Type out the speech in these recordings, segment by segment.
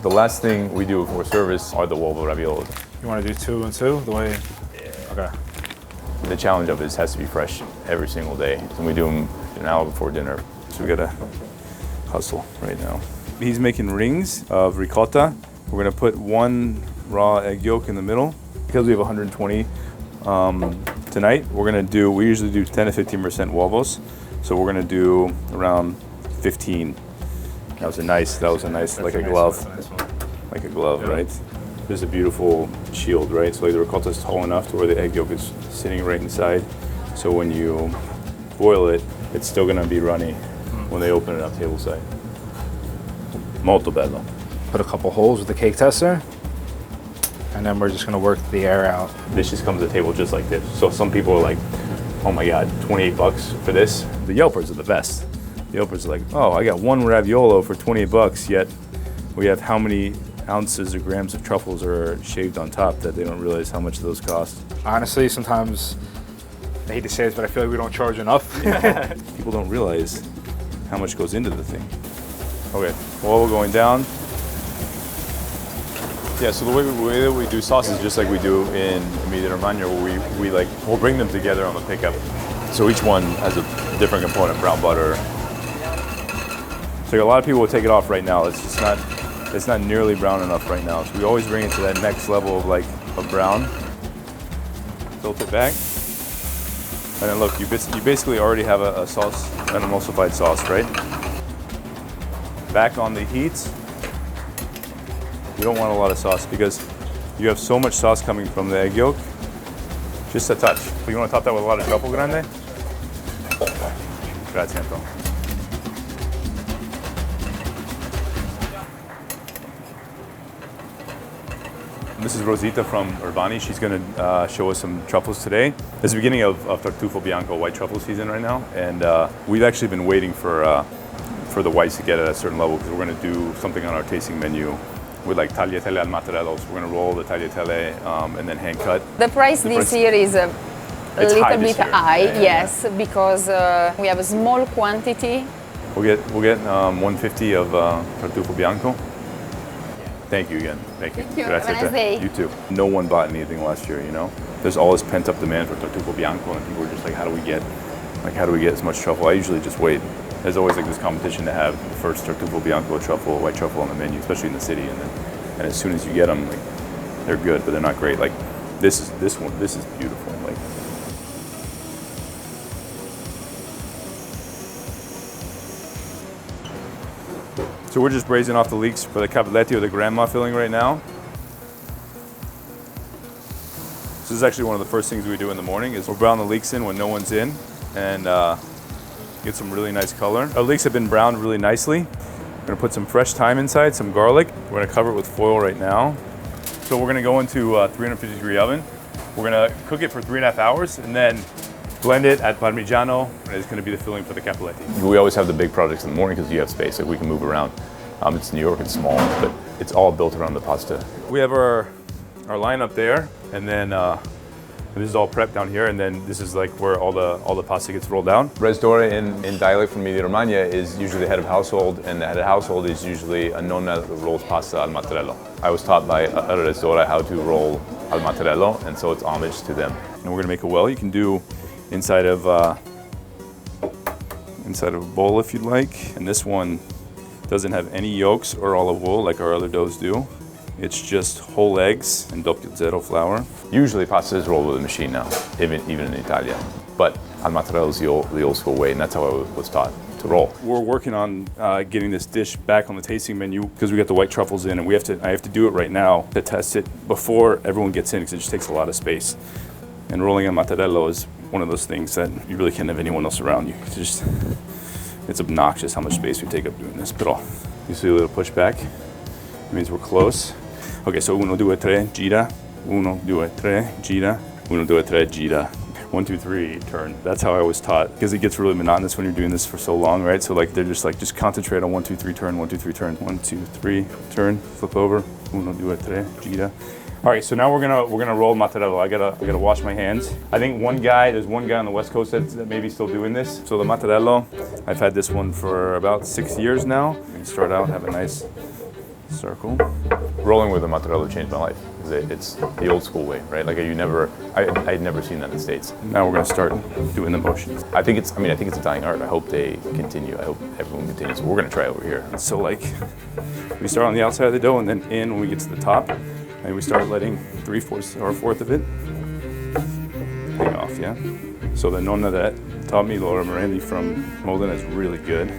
The last thing we do before service are the UOVO raviolis. You want to do 2 and 2 the way? Yeah. Okay. The challenge of it has to be fresh every single day. And we do them an hour before dinner. So we gotta hustle right now. He's making rings of ricotta. We're gonna put 1 raw egg yolk in the middle. Because we have 120 tonight, we usually do 10 to 15% uovos. So we're gonna do around 15. That was a nice, like a glove. Like a glove, right? There's a beautiful shield, right? So like the ricotta is tall enough to where the egg yolk is sitting right inside. So when you boil it, it's still gonna be runny when they open it up table side. Molto bello. Put a couple holes with the cake tester, and then we're just gonna work the air out. This just comes to the table just like this. So some people are like, oh my God, 28 bucks for this. The Yelpers are the best. The Yelpers are like, oh, I got 1 raviolo for 28 bucks, yet we have how many ounces or grams of truffles are shaved on top that they don't realize how much those cost. Honestly, sometimes, I hate to say this, but I feel like we don't charge enough. People don't realize how much goes into the thing. Okay, well, we're going down. Yeah, so the way that we do sauce is just like we do in Emilia-Romagna, where we'll bring them together on the pickup. So each one has a different component, brown butter. So a lot of people will take it off right now. It's not nearly brown enough right now. So we always bring it to that next level of brown. Tilt it back. And then look, you basically already have a sauce, an emulsified sauce, right? Back on the heat. You don't want a lot of sauce because you have so much sauce coming from the egg yolk. Just a touch. So you want to top that with a lot of truffle grande? Grazie, Anton. This is Rosita from Urbani. She's going to show us some truffles today. It's the beginning of Tartufo Bianco white truffle season right now, and we've actually been waiting for the whites to get at a certain level because we're going to do something on our tasting menu with like tagliatelle al mattarello. So we're going to roll the tagliatelle and then hand cut. The price this year is a little bit high, yeah, yes, because we have a small quantity. We'll get 150 of Tartufo Bianco. Thank you again. Thank you. Have a nice day. You too. No one bought anything last year, you know? There's all this pent-up demand for Tartufo Bianco, and people are just like, how do we get as much truffle? I usually just wait. There's always like this competition to have the first Tartufo Bianco truffle, white truffle on the menu, especially in the city. And as soon as you get them, like, they're good, but they're not great. Like this is beautiful. Like, so we're just braising off the leeks for the Pelletteri or the grandma filling right now. This is actually one of the first things we do in the morning is we'll brown the leeks in when no one's in and get some really nice color. Our leeks have been browned really nicely. We're gonna put some fresh thyme inside, some garlic. We're gonna cover it with foil right now. So we're gonna go into a 350 degree oven. We're gonna cook it for 3.5 hours and then blend it at Parmigiano, and it's going to be the filling for the Pelletteri. We always have the big projects in the morning because you have space, like we can move around. It's New York, it's small, but it's all built around the pasta. We have our line up there, and then this is all prepped down here, and then this is like where all the pasta gets rolled down. Rezdôra in dialect from Emilia-Romagna is usually the head of household, and the head of household is usually a nonna that rolls pasta al mattarello. I was taught by a Rezdôra how to roll al mattarello, and so it's homage to them. And we're going to make a well. You can do inside of a bowl if you'd like. And this one doesn't have any yolks or olive oil like our other doughs do. It's just whole eggs and doppio zero flour. Usually pasta is rolled with a machine now, even in Italia. But al mattarello is the old school way, and that's how I was taught to roll. We're working on getting this dish back on the tasting menu because we got the white truffles in, and I have to do it right now to test it before everyone gets in because it just takes a lot of space. And rolling al mattarello is one of those things that you really can't have anyone else around you. It's obnoxious how much space we take up doing this. But you see a little pushback. It means we're close. Okay, so 1, 2, 3, gira. 1, 2, 3, gira. 1, 2, 3, gira. 1, 2, 3, turn. That's how I was taught because it gets really monotonous when you're doing this for so long, right? So like they're just like, just concentrate on 1, 2, 3, turn, 1, 2, 3, turn, 1, 2, 3, turn, flip over. 1, 2, 3, gira. All right, so now we're gonna roll mattarello. I gotta wash my hands. I think there's one guy on the West Coast that maybe still doing this. So the mattarello, I've had this one for about 6 years now. I'm gonna start out, have a nice circle. Rolling with the mozzarella changed my life. It's the old school way, right? Like I'd never seen that in the States. Now we're gonna start doing the motions. I think it's a dying art. I hope they continue. I hope everyone continues. We're gonna try over here. So like, we start on the outside of the dough and then in when we get to the top, and we start letting 3/4 or 1/4 of it hang off, yeah? So the nonna that taught me, Laura Morandi from Modena, is really good.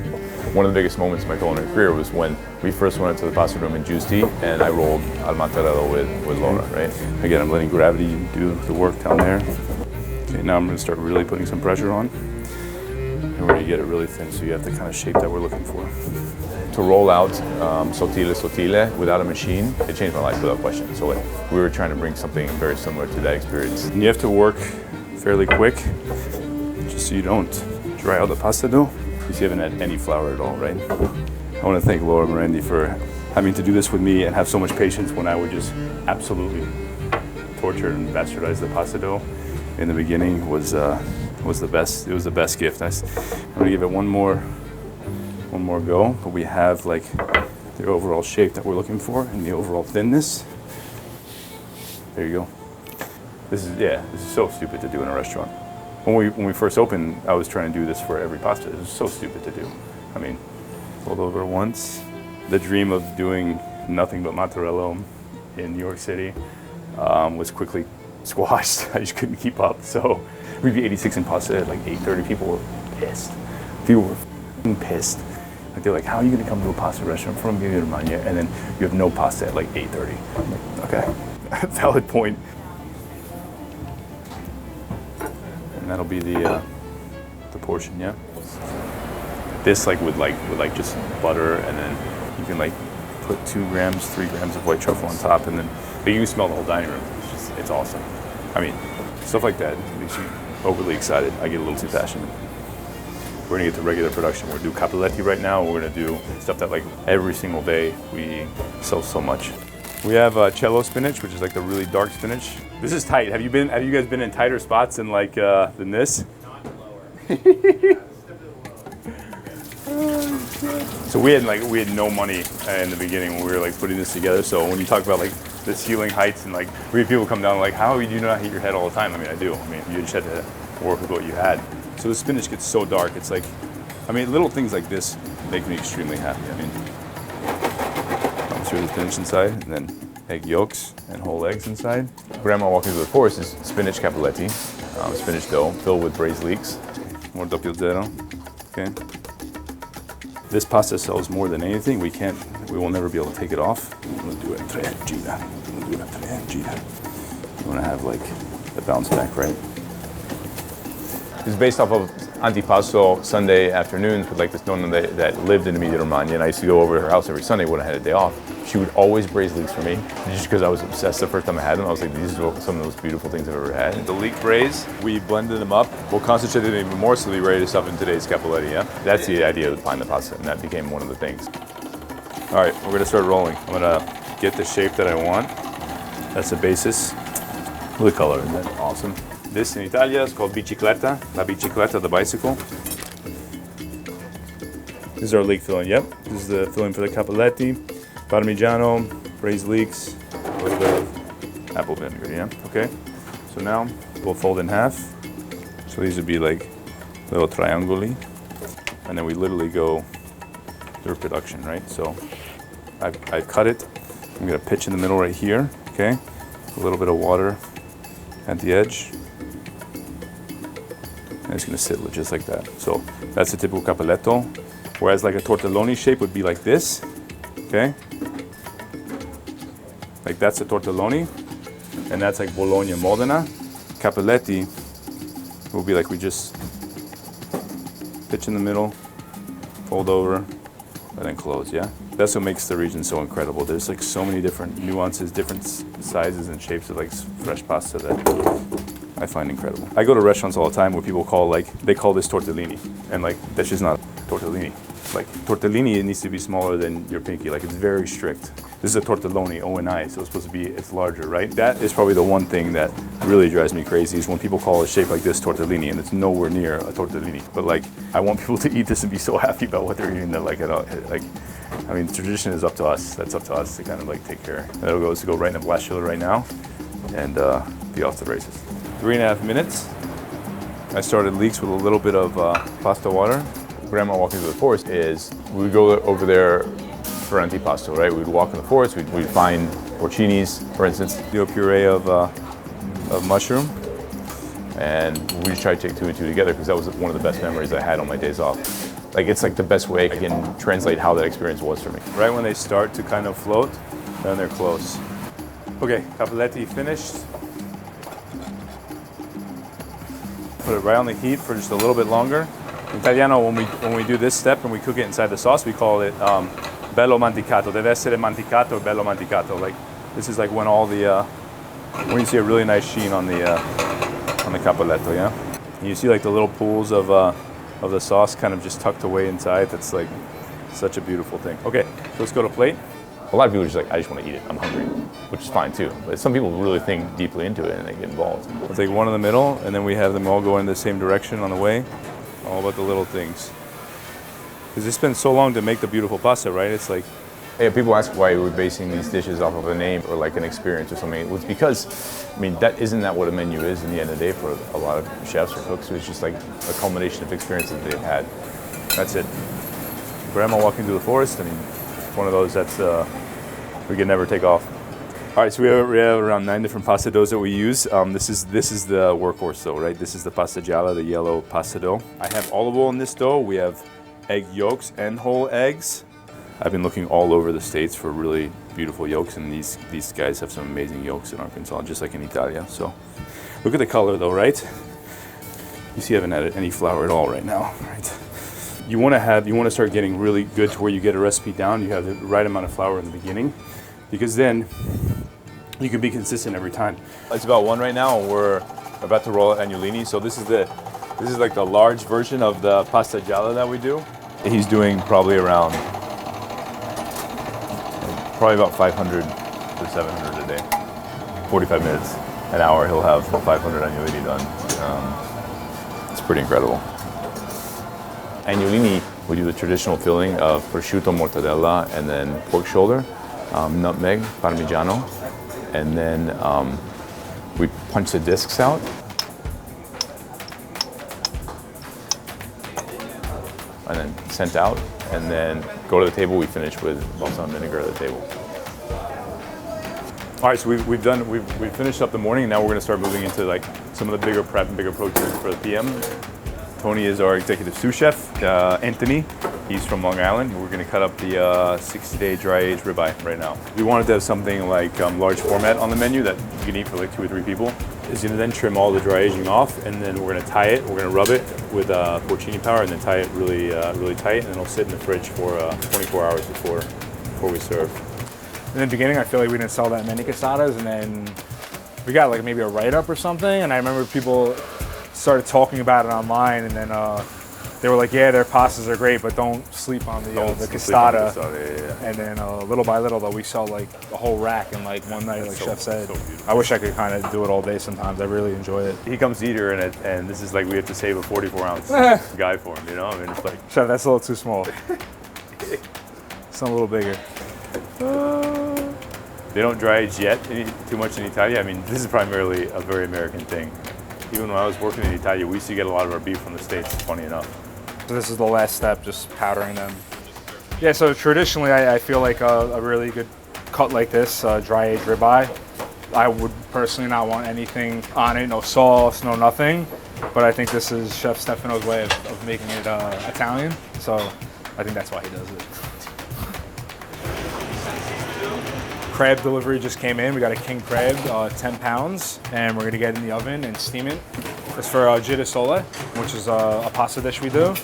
One of the biggest moments in my culinary career was when we first went to the pasta room in Giusti and I rolled al mozzarella with Laura, right? Again, I'm letting gravity do the work down there. Okay, now I'm gonna start really putting some pressure on. And we're gonna get it really thin, so you have the kind of shape that we're looking for. To roll out sottile without a machine, it changed my life without question. So like, we were trying to bring something very similar to that experience. And you have to work fairly quick, just so you don't dry out the pasta dough. You haven't had any flour at all, right? I want to thank Laura Morandi for having to do this with me and have so much patience when I would just absolutely torture and bastardize the pasta dough. In the beginning was the best. It was the best gift. I'm gonna give it one more go, but we have like the overall shape that we're looking for and the overall thinness. There you go. This is so stupid to do in a restaurant. When we first opened, I was trying to do this for every pasta. It was so stupid to do. I mean, fold over once. The dream of doing nothing but mozzarella in New York City was quickly squashed. I just couldn't keep up. So we'd be 86 in pasta at like 8:30. People were pissed. People were f***ing pissed. Like they're like, how are you gonna come to a pasta restaurant from Emilia-Romagna and then you have no pasta at like 8:30? I'm like, okay, valid point. And that'll be the portion, yeah. This like with just butter, and then you can like put 2 grams, 3 grams of white truffle on top, and then but you can smell the whole dining room. It's awesome. I mean, stuff like that makes you overly excited. I get a little too passionate. We're gonna get to regular production. We're gonna do capelletti right now. We're gonna do stuff that like every single day we sell so much. We have cello spinach, which is like the really dark spinach. This is tight. Have you guys been in tighter spots than like than this? Not lower. So we had no money in the beginning when we were like putting this together. So when you talk about like the ceiling heights and like we have people come down like, how do you not hit your head all the time? I mean, I do. I mean, you just had to work with what you had. So the spinach gets so dark. It's like, I mean, little things like this make me extremely happy. I mean, through the spinach inside, and then egg yolks and whole eggs inside. Grandma walking through the forest is spinach capelletti, spinach dough filled with braised leeks. More doppio zero, okay. This pasta sells more than anything. We will never be able to take it off. We'll do it tre gira. You want to have like the bounce back, right? It's based off of antipasto Sunday afternoons with like this nonna that lived in Emilia-Romagna, and I used to go over to her house every Sunday when I had a day off. She would always braise leeks for me, just because I was obsessed the first time I had them. I was like, these are some of the most beautiful things I've ever had. The leek braise, we blended them up. We'll concentrate it even more so we'll be ready to stuff in today's capelletti, yeah? That's the idea behind the pasta, and that became one of the things. All right, we're gonna start rolling. I'm gonna get the shape that I want. That's the basis. Look at the color, isn't that awesome? This in Italia is called bicicletta, la bicicletta, the bicycle. This is our leek filling, yep. This is the filling for the capelletti, parmigiano, braised leeks, a little bit of apple vinegar, yeah, okay. So now we'll fold in half. So these would be like little triangoli. And then we literally go through production, right? So I've cut it. I'm gonna pitch in the middle right here, okay? A little bit of water at the edge. And it's gonna sit just like that. So that's the typical capelletto. Whereas like a tortelloni shape would be like this, okay? Like that's a tortelloni, and that's like Bologna, Modena. Capelletti will be like we just pitch in the middle, fold over, and then close, yeah? That's what makes the region so incredible. There's like so many different nuances, different sizes and shapes of like fresh pasta that I find incredible. I go to restaurants all the time where people they call this tortellini, and like that's just not tortellini. Like tortellini, it needs to be smaller than your pinky. Like it's very strict. This is a tortelloni, O-N-I, so it's supposed to be, it's larger, right? That is probably the one thing that really drives me crazy is when people call a shape like this tortellini, and it's nowhere near a tortellini. But like, I want people to eat this and be so happy about what they're eating that like, I mean, the tradition is up to us. That's up to us to kind of like take care. And it'll go right in a blast chiller right now and be off to the races. 3.5 minutes. I started leeks with a little bit of pasta water. Grandma walking through the forest is, we would go over there for antipasto, right? We'd walk in the forest, we'd find porcinis, for instance, do a puree of mushroom, and we just try to take 2 and 2 together because that was one of the best memories I had on my days off. Like, it's like the best way I can translate how that experience was for me. Right when they start to kind of float, then they're close. Okay, Pelletteri finished. Put it right on the heat for just a little bit longer. In Italiano, when we do this step and we cook it inside the sauce, we call it bello manticato. Deve essere manticato or bello manticato. Like, this is like when all the when you see a really nice sheen on the capelletto, yeah. And you see like the little pools of the sauce kind of just tucked away inside. That's like such a beautiful thing. Okay, so let's go to plate. A lot of people are just like, I just want to eat it. I'm hungry, which is fine too. But some people really think deeply into it and they get involved. We'll take one in the middle, and then we have them all go in the same direction on the way. All about the little things. Because it's been so long to make the beautiful pasta, right? It's like, yeah, people ask why we're basing these dishes off of a name or like an experience or something. Well, it's because, I mean, isn't that what a menu is in the end of the day for a lot of chefs or cooks? It's just like a culmination of experiences they've had. That's it. Grandma walking through the forest, I mean, it's one of those that's, we can never take off. All right, so we have around 9 different pasta doughs that we use. This is the workhorse dough, right? This is the pasta gialla, the yellow pasta dough. I have olive oil in this dough. We have egg yolks and whole eggs. I've been looking all over the States for really beautiful yolks, and these guys have some amazing yolks in Arkansas, just like in Italia. So look at the color though, right? You see I haven't added any flour at all right now, right? You want to start getting really good to where you get a recipe down. You have the right amount of flour in the beginning, because then you can be consistent every time. It's about 1 right now, and we're about to roll out agnolini. So this is like the large version of the pasta gialla that we do. He's doing probably about 500 to 700 a day. 45 minutes, an hour, he'll have 500 agnolini done. It's pretty incredible. Agnolini, we do the traditional filling of prosciutto, mortadella, and then pork shoulder, nutmeg, parmigiano, and then we punch the discs out. And then sent out, and then go to the table. We finish with balsamic vinegar at the table. All right, so we've finished up the morning, and now we're going to start moving into like some of the bigger prep and bigger proteins for the PM. Tony is our executive sous chef. Anthony, he's from Long Island. We're going to cut up the 60-day dry-aged ribeye right now. We wanted to have something like large format on the menu that you can eat for like 2 or 3 people. Is going to then trim all the dry aging off, and then we're going to tie it. We're going to rub it with porcini powder, and then tie it really, really tight, and then it'll sit in the fridge for 24 hours before we serve. In the beginning, I feel like we didn't sell that many casadas, and then we got like maybe a write-up or something, and I remember people started talking about it online, and then they were like, yeah, their pastas are great, but don't sleep on the casada. Yeah. And then little by little, though, we sell like a whole rack in like one night, like Chef said. I wish I could kind of do it all day sometimes. I really enjoy it. He comes to eat here, and this is like we have to save a 44-ounce guy for him, you know? I mean, it's like... Chef, that's a little too small. It's a little bigger. They don't dry age yet too much in Italia. I mean, this is primarily a very American thing. Even when I was working in Italia, we used to get a lot of our beef from the States, funny enough. So this is the last step, just powdering them. Yeah, so traditionally I feel like a really good cut like this, dry-aged ribeye, I would personally not want anything on it, no sauce, no nothing. But I think this is Chef Stefano's way of making it Italian, so I think that's why he does it. Crab delivery just came in. We got a king crab, 10 pounds, and we're gonna get it in the oven and steam it. It's for girasoli, which is a pasta dish we do.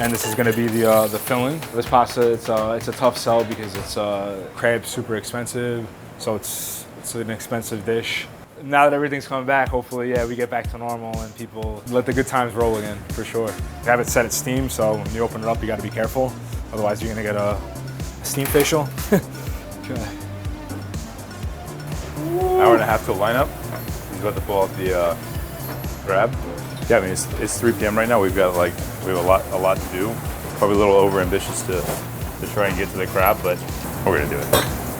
And this is gonna be the filling. This pasta, it's a tough sell because it's crab's super expensive, so it's an expensive dish. Now that everything's coming back, hopefully, yeah, we get back to normal and people let the good times roll again, for sure. We have it set at steam, so when you open it up, you gotta be careful. Otherwise, you're gonna get a steam facial. Okay. Hour and a half to line up. He's about to pull out the crab. Yeah, I mean, it's 3 p.m. right now. We have a lot to do. Probably a little over ambitious to to try and get to the crab, but we're gonna do it.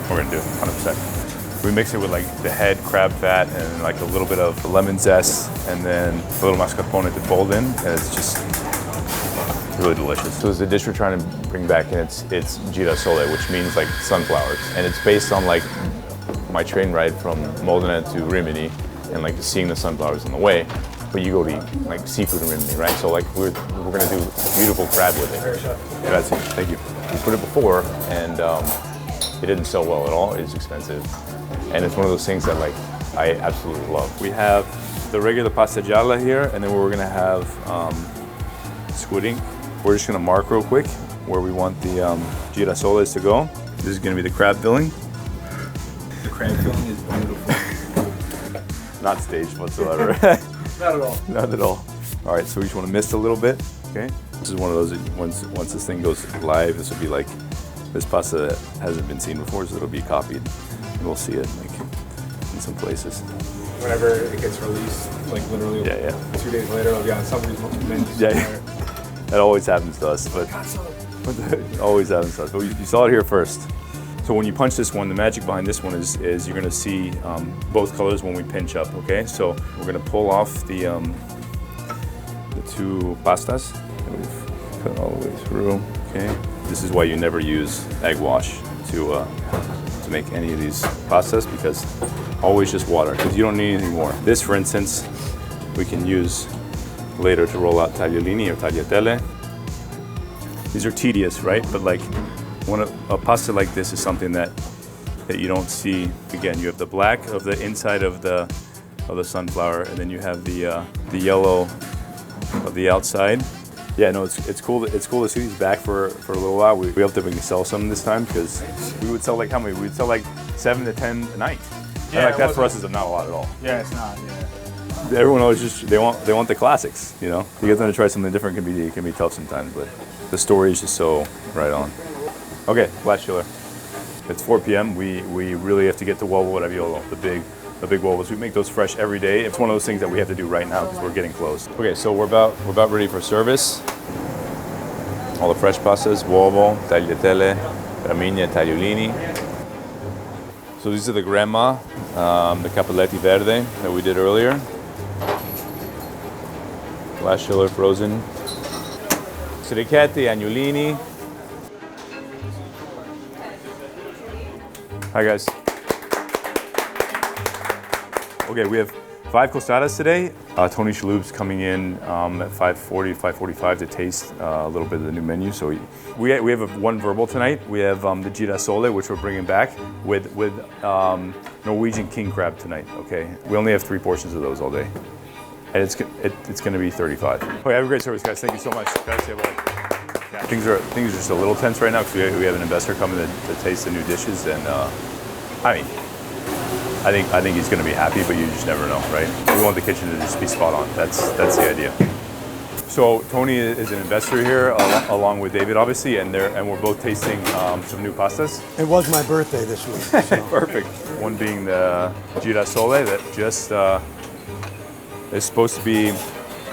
We're gonna do it, 100%. We mix it with like the head crab fat and like a little bit of lemon zest and then a little mascarpone to fold in, and it's just really delicious. So it's a dish we're trying to bring back, and it's girasole, which means like sunflowers. And it's based on like my train ride from Modena to Rimini and like seeing the sunflowers on the way. But you go to eat like seafood in Rimini, right? So like we're gonna do beautiful crab with it. Grazie, thank you. We put it before, and it didn't sell well at all. It's expensive, and it's one of those things that like I absolutely love. We have the regular pasta gialla here, and then we're gonna have squidding. We're just gonna mark real quick where we want the girasoles to go. This is gonna be the crab filling. The crab filling is beautiful. Not staged whatsoever. Not at all. Not at all. All right, so we just want to mist a little bit, okay? This is one of those, once this thing goes live, this will be like, this pasta that hasn't been seen before, so it'll be copied. And we'll see it like in some places. Whenever it gets released, like literally 2 days later, it'll be on somebody's menus. Yeah, that always happens to us, but it always happens to us. But you saw it here first. So when you punch this one, the magic behind this one is you're gonna see both colors when we pinch up, okay? So we're gonna pull off the two pastas that we've cut all the way through, okay? This is why you never use egg wash to make any of these pastas, because always just water, because you don't need anything more. This, for instance, we can use later to roll out tagliolini or tagliatelle. These are tedious, right? But like, when a pasta like this is something that you don't see. Again, you have the black of the inside of the sunflower, and then you have the yellow of the outside. Yeah, no, it's cool. It's cool to see these back for a little while. We hope that we can sell some this time, because we would sell like how many? We would sell like 7 to 10 a night. Yeah, and like that for us is not a lot at all. Yeah, it's not. Yeah. Everyone always just they want the classics. You know, to get them to try something different can be tough sometimes, but the story is just so right on. Okay, last chiller. It's 4 p.m. We really have to get to UOVO raviolo, the big UOVOs. We make those fresh every day. It's one of those things that we have to do right now because we're getting close. Okay, so we're about ready for service. All the fresh pastas, UOVO, tagliatelle, gramigna, tagliolini. So these are the grandma, the Pelletteri verde that we did earlier. Last chiller frozen. Sirichetti, agnolini. Hi guys. Okay, we have 5 costadas today. Tony Shalhoub's coming in at 5:40, 5:45 to taste a little bit of the new menu. So we have one verbal tonight. We have the girasole, which we're bringing back with Norwegian king crab tonight. Okay, we only have 3 portions of those all day, and it's going to be 35. Okay, have a great service, guys. Thank you so much. Things are just a little tense right now because we have an investor coming to taste the new dishes, and I mean, I think he's going to be happy, but you just never know, right? We want the kitchen to just be spot on. That's the idea. So Tony is an investor here, along with David, obviously, and we're both tasting some new pastas. It was my birthday this week. So. Perfect. One being the girasole that just is supposed to be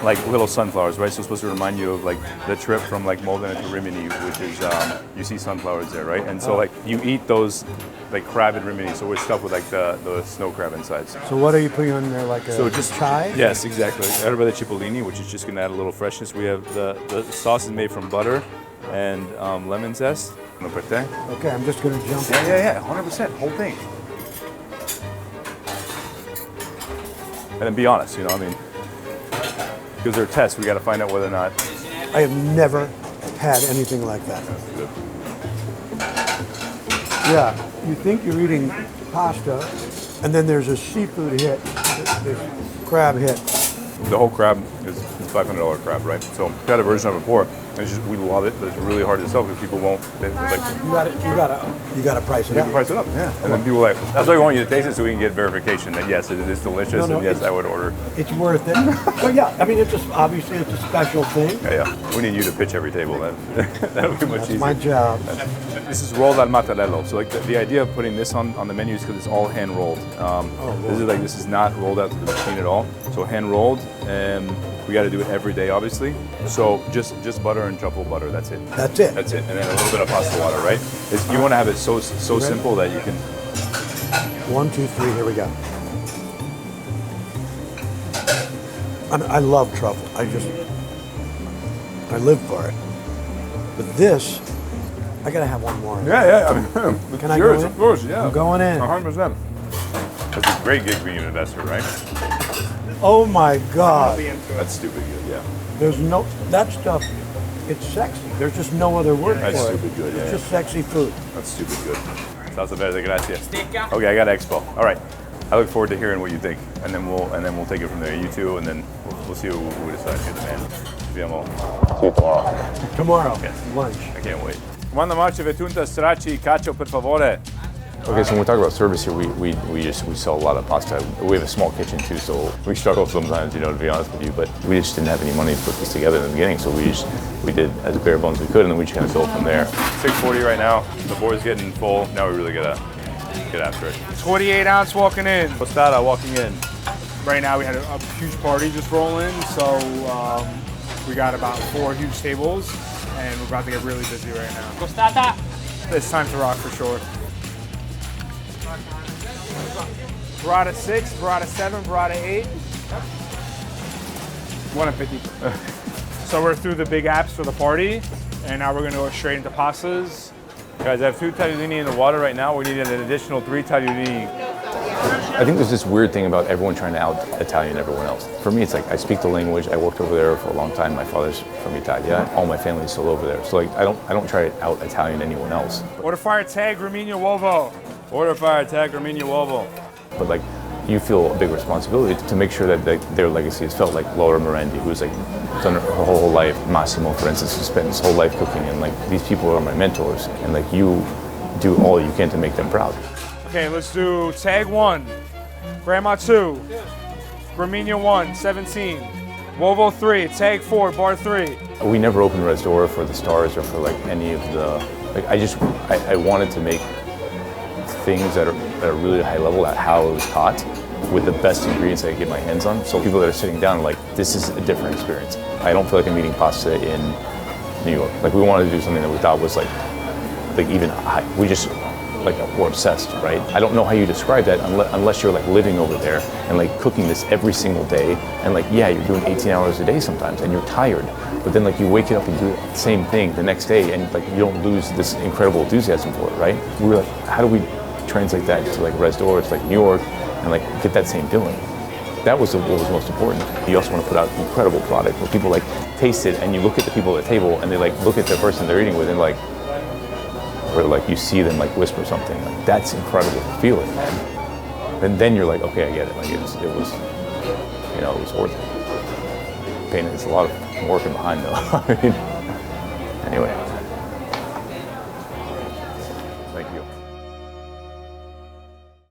like little sunflowers, right? So it's supposed to remind you of like the trip from like Modena to Rimini, which is you see sunflowers there, right? And so like you eat those like crab in Rimini, so we're stuck with like the snow crab inside. So what are you putting on there, like a chive? Yes, exactly. Erba de cipollini, which is just gonna add a little freshness. We have the sauce is made from butter and lemon zest. Okay, I'm just gonna jump. Yeah, 100%, whole thing. And then be honest, you know, I mean, because they're tests, we got to find out whether or not. I have never had anything like that. Yeah, you think you're eating pasta, and then there's a seafood hit, this crab hit. The whole crab is $500 crab, right? So we had a version of it before. It's just, we love it, but it's really hard to sell because people won't. You gotta price it up. Price it up, yeah. And then people are like, that's why we want you to taste it so we can get verification that yes, it is delicious, and yes, I would order. It's worth it. So yeah, I mean, obviously it's a special thing. Yeah. We need you to pitch every table. That would be much easier. My job. This is rolled al mattarello. So like the idea of putting this on the menu is because it's all hand rolled. This is not rolled out to the machine at all. So hand rolled, and We got to do it every day, obviously. So just butter and truffle butter. That's it. That's it. That's it. And then a little bit of pasta water, right? You want to have it so simple that you can. 1, 2, 3. Here we go. I love truffle. I live for it. But this, I gotta have one more. Yeah. I mean, Can I yours, go in? of course, yeah. I'm going in. 100%. That's a great gig being an investor, right? Oh my God. That's stupid good, yeah. There's no, that stuff, it's sexy. There's just no other word That's for it. stupid good, yeah. It's just sexy food. That's stupid good. Salsa verde, gracias. Okay, I got Expo. All right. I look forward to hearing what you think, and then we'll take it from there. You two, and then we'll see what we decide here, man. See you tomorrow. Tomorrow, Yes. lunch. I can't wait. Quando marci vetunta stracci cacio per favore. Okay, so when we talk about service here, we sell a lot of pasta. We have a small kitchen too, so we struggle sometimes, to be honest with you. But we just didn't have any money to put this together in the beginning, so we did as bare bones as we could, and then we just kind of built from there. 6:40 right now. The board's getting full. Now we really gotta get after it. 28-ounce walking in. Tostada walking in. Right now we had a huge party just roll in, so we got about 4 huge tables, and we're about to get really busy right now. Costata. It's time to rock for sure. Burrata 6, burrata 7, burrata 8. 150. So we're through the big apps for the party, and now we're gonna go straight into pastas. Guys, I have 2 tagliolini in the water right now. We need an additional 3 tagliolini. I think there's this weird thing about everyone trying to out-Italian everyone else. For me, it's like I speak the language. I worked over there for a long time. My father's from Italia. All my family's still over there. So like I don't try to out-Italian anyone else. Order fire tag, Romagna UOVO. Order fire tag, Romagna UOVO. But like you feel a big responsibility to make sure that their legacy is felt. Like Laura Morandi, who's like done her whole life. Massimo, for instance, who spent his whole life cooking. And like these people are my mentors. And like you do all you can to make them proud. Okay, let's do tag 1, Grandma 2, Romagna 1, 17, UOVO 3, tag 4, bar 3. We never opened Rezdôra for the stars or for like any of the, like I wanted to make things that are really high level at how it was taught with the best ingredients I could get my hands on. So people that are sitting down are like, this is a different experience. I don't feel like I'm eating pasta in New York. Like we wanted to do something that we thought was like even high. We're obsessed, right? I don't know how you describe that unless you're like living over there and like cooking this every single day. And like, yeah, you're doing 18 hours a day sometimes and you're tired. But then like you wake up and do the same thing the next day and like you don't lose this incredible enthusiasm for it, right? We were like, how do we translate that to like Rezdôra, to like New York, and like get that same feeling? That was what was most important. You also want to put out incredible product where people like taste it and you look at the people at the table and they like look at the person they're eating with and like, or like you see them like whisper something. Like that's incredible feeling, man. And then you're like, okay, I get it. Like it was worth it. Pain is a lot of working behind though. I mean, anyway.